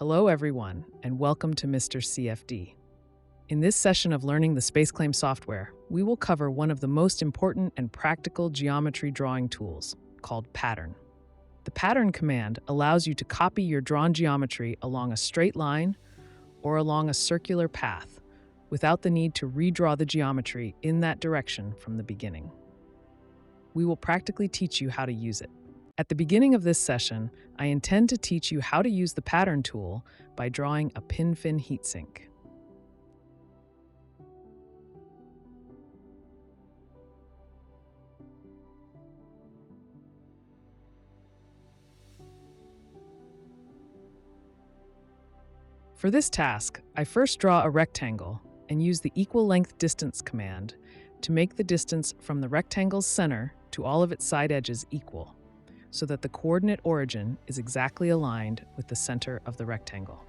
Hello everyone, and welcome to Mr. CFD. In this session of learning the SpaceClaim software, we will cover one of the most important and practical geometry drawing tools, called Pattern. The Pattern command allows you to copy your drawn geometry along a straight line or along a circular path without the need to redraw the geometry in that direction from the beginning. We will practically teach you how to use it. At the beginning of this session, I intend to teach you how to use the Pattern tool by drawing a pin-fin heatsink. For this task, I first draw a rectangle and use the equal length distance command to make the distance from the rectangle's center to all of its side edges equal, so that the coordinate origin is exactly aligned with the center of the rectangle.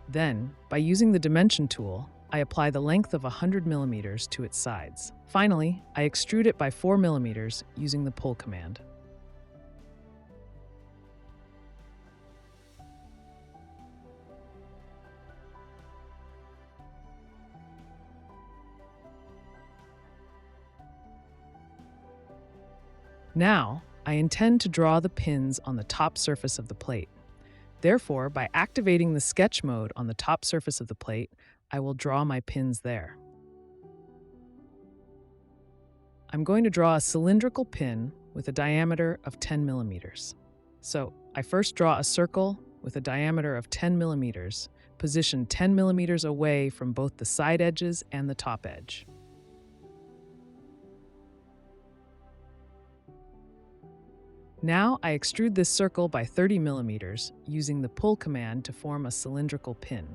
Then, by using the dimension tool, I apply the length of 100 millimeters to its sides. Finally, I extrude it by 4 millimeters using the pull command. Now, I intend to draw the pins on the top surface of the plate. Therefore, by activating the sketch mode on the top surface of the plate, I will draw my pins there. I'm going to draw a cylindrical pin with a diameter of 10 millimeters. So, I first draw a circle with a diameter of 10 millimeters, positioned 10 millimeters away from both the side edges and the top edge. Now I extrude this circle by 30 millimeters using the pull command to form a cylindrical pin.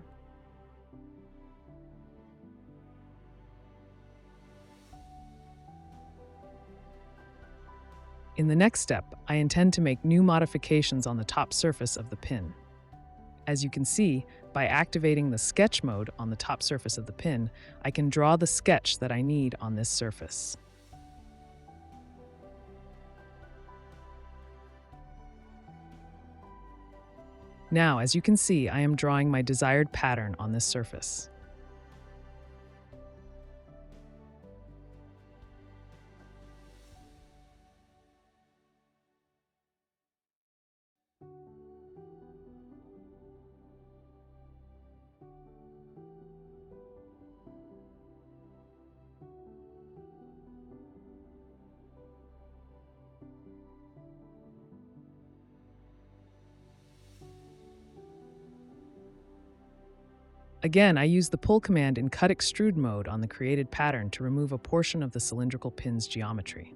In the next step, I intend to make new modifications on the top surface of the pin. As you can see, by activating the sketch mode on the top surface of the pin, I can draw the sketch that I need on this surface. Now, as you can see, I am drawing my desired pattern on this surface. Again, I use the pull command in cut extrude mode on the created pattern to remove a portion of the cylindrical pin's geometry.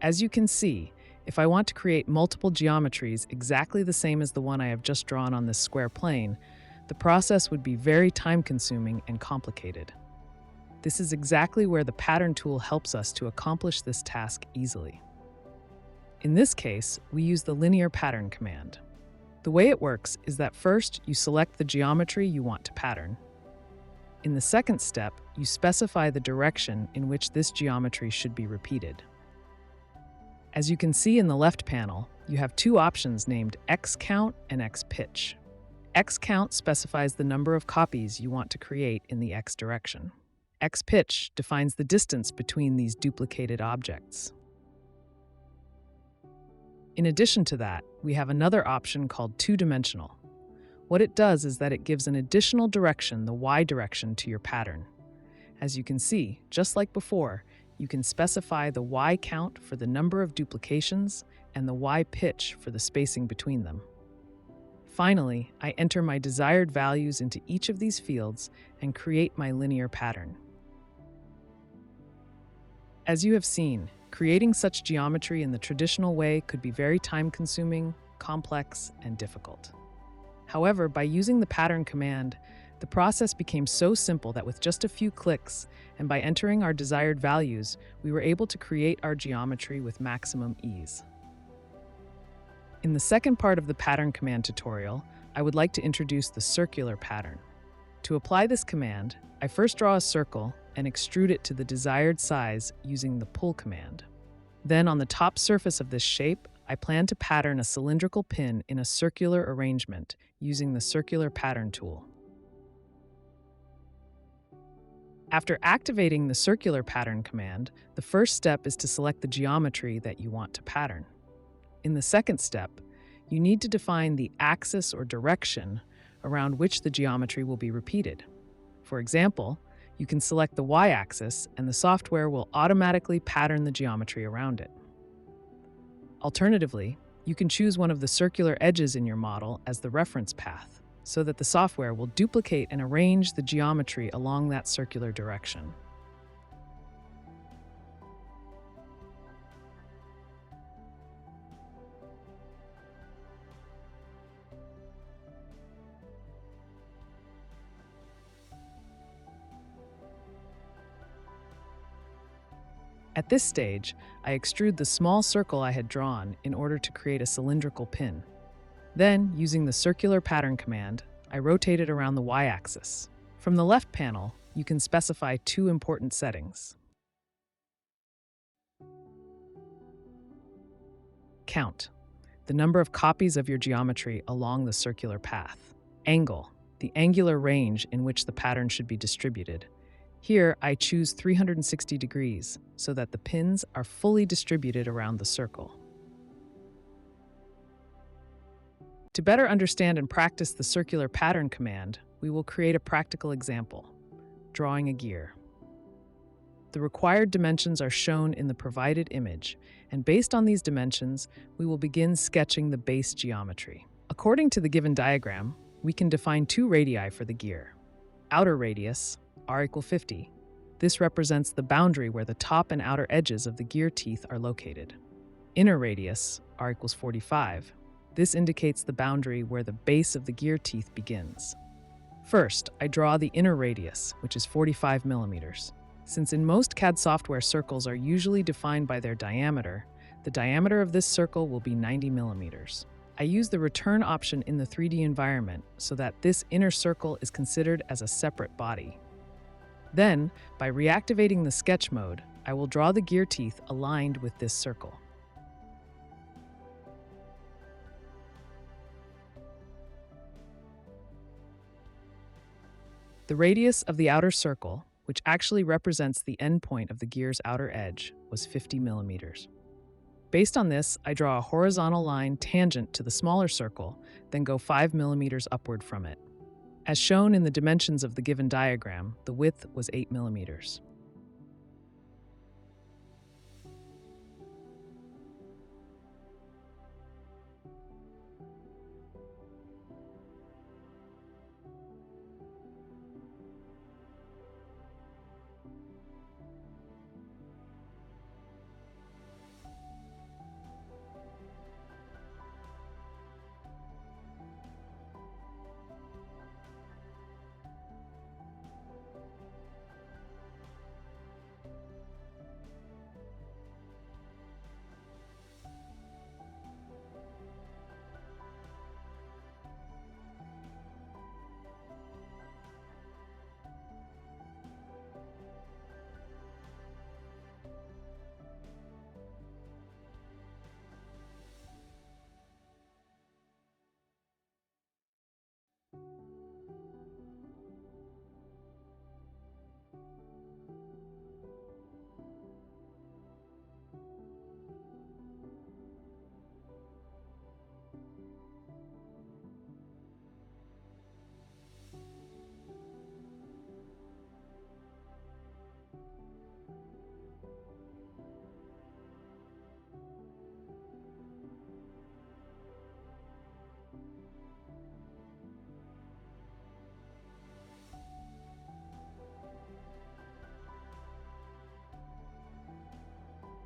As you can see, if I want to create multiple geometries exactly the same as the one I have just drawn on this square plane, the process would be very time-consuming and complicated. This is exactly where the Pattern tool helps us to accomplish this task easily. In this case, we use the linear pattern command. The way it works is that first you select the geometry you want to pattern. In the second step, you specify the direction in which this geometry should be repeated. As you can see in the left panel, you have two options named X count and X pitch. X count specifies the number of copies you want to create in the X direction. X pitch defines the distance between these duplicated objects. In addition to that, we have another option called two-dimensional. What it does is that it gives an additional direction, the Y direction, to your pattern. As you can see, just like before, you can specify the Y count for the number of duplications and the Y pitch for the spacing between them. Finally, I enter my desired values into each of these fields and create my linear pattern. As you have seen, creating such geometry in the traditional way could be very time-consuming, complex, and difficult. However, by using the pattern command, the process became so simple that with just a few clicks, and by entering our desired values, we were able to create our geometry with maximum ease. In the second part of the pattern command tutorial, I would like to introduce the circular pattern. To apply this command, I first draw a circle and extrude it to the desired size using the pull command. Then on the top surface of this shape, I plan to pattern a cylindrical pin in a circular arrangement using the Circular Pattern tool. After activating the Circular Pattern command, the first step is to select the geometry that you want to pattern. In the second step, you need to define the axis or direction around which the geometry will be repeated. For example, you can select the y-axis and the software will automatically pattern the geometry around it. Alternatively, you can choose one of the circular edges in your model as the reference path, so that the software will duplicate and arrange the geometry along that circular direction. At this stage, I extrude the small circle I had drawn in order to create a cylindrical pin. Then, using the Circular Pattern command, I rotate it around the y-axis. From the left panel, you can specify two important settings. Count, the number of copies of your geometry along the circular path. Angle, the angular range in which the pattern should be distributed. Here, I choose 360 degrees so that the pins are fully distributed around the circle. To better understand and practice the Circular Pattern command, we will create a practical example, drawing a gear. The required dimensions are shown in the provided image, and based on these dimensions, we will begin sketching the base geometry. According to the given diagram, we can define two radii for the gear. Outer radius, r = 50. This represents the boundary where the top and outer edges of the gear teeth are located. Inner radius, r = 45. This indicates the boundary where the base of the gear teeth begins. First, I draw the inner radius, which is 45 millimeters. Since in most CAD software circles are usually defined by their diameter, the diameter of this circle will be 90 millimeters. I use the return option in the 3D environment so that this inner circle is considered as a separate body. Then, by reactivating the sketch mode, I will draw the gear teeth aligned with this circle. The radius of the outer circle, which actually represents the endpoint of the gear's outer edge, was 50 millimeters. Based on this, I draw a horizontal line tangent to the smaller circle, then go 5 millimeters upward from it. As shown in the dimensions of the given diagram, the width was 8 millimeters.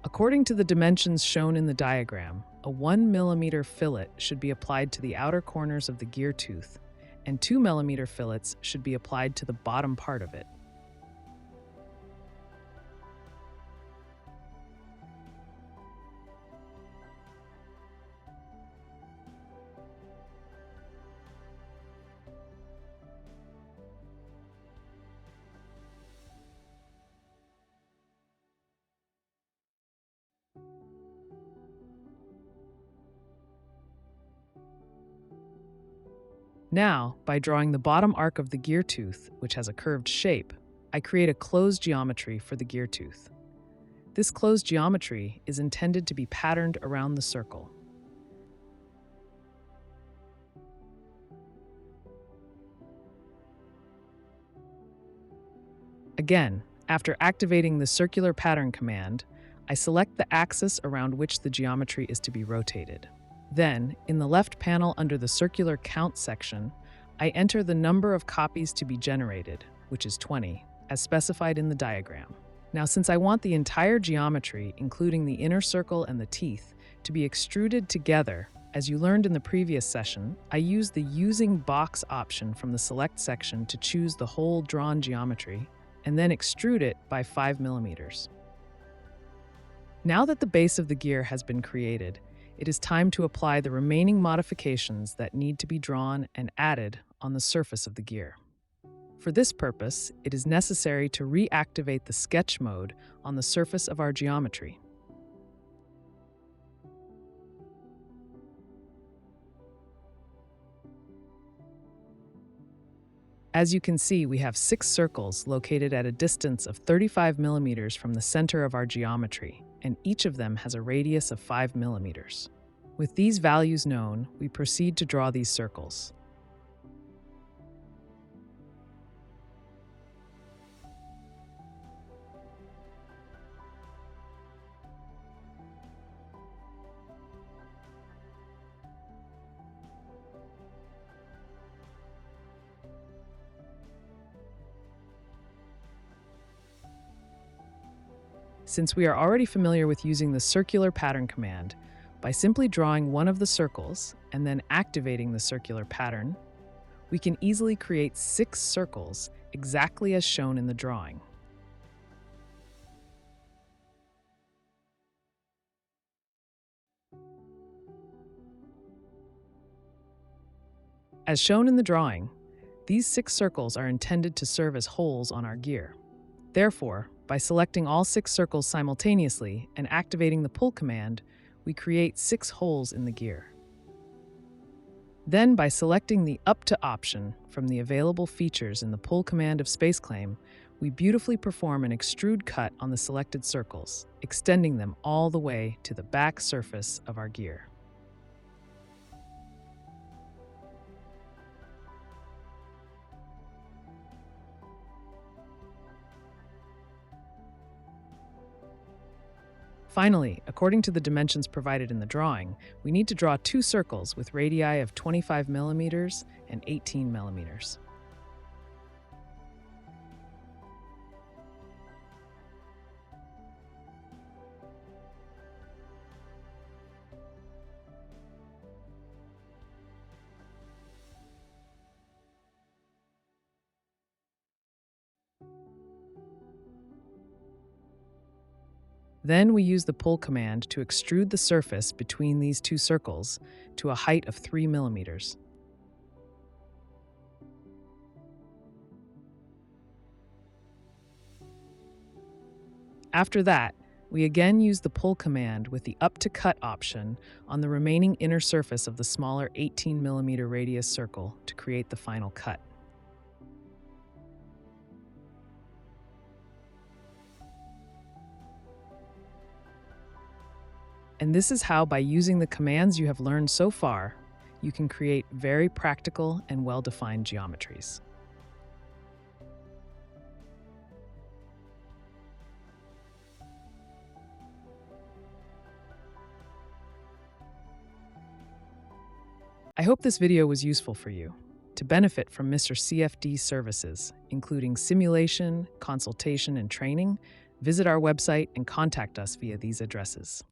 According to the dimensions shown in the diagram, a 1 millimeter fillet should be applied to the outer corners of the gear tooth, and 2 millimeter fillets should be applied to the bottom part of it. Now, by drawing the bottom arc of the gear tooth, which has a curved shape, I create a closed geometry for the gear tooth. This closed geometry is intended to be patterned around the circle. Again, after activating the circular pattern command, I select the axis around which the geometry is to be rotated. Then, in the left panel under the circular count section, I enter the number of copies to be generated, which is 20, as specified in the diagram. Now, since I want the entire geometry, including the inner circle and the teeth, to be extruded together, as you learned in the previous session, I use the Using Box option from the Select section to choose the whole drawn geometry, and then extrude it by 5 millimeters. Now that the base of the gear has been created, it is time to apply the remaining modifications that need to be drawn and added on the surface of the gear. For this purpose, it is necessary to reactivate the sketch mode on the surface of our geometry. As you can see, we have 6 circles located at a distance of 35 millimeters from the center of our geometry, and each of them has a radius of 5 millimeters. With these values known, we proceed to draw these circles. Since we are already familiar with using the circular pattern command, by simply drawing one of the circles and then activating the circular pattern, we can easily create 6 circles exactly as shown in the drawing. As shown in the drawing, these 6 circles are intended to serve as holes on our gear. Therefore, by selecting all 6 circles simultaneously and activating the pull command, we create 6 holes in the gear. Then, by selecting the Up to option from the available features in the pull command of SpaceClaim, we beautifully perform an extrude cut on the selected circles, extending them all the way to the back surface of our gear. Finally, according to the dimensions provided in the drawing, we need to draw 2 circles with radii of 25 millimeters and 18 millimeters. Then we use the pull command to extrude the surface between these 2 circles to a height of 3 millimeters. After that, we again use the pull command with the Up to Cut option on the remaining inner surface of the smaller 18 millimeter radius circle to create the final cut. And this is how, by using the commands you have learned so far, you can create very practical and well-defined geometries. I hope this video was useful for you. To benefit from Mr. CFD's services, including simulation, consultation, and training, visit our website and contact us via these addresses.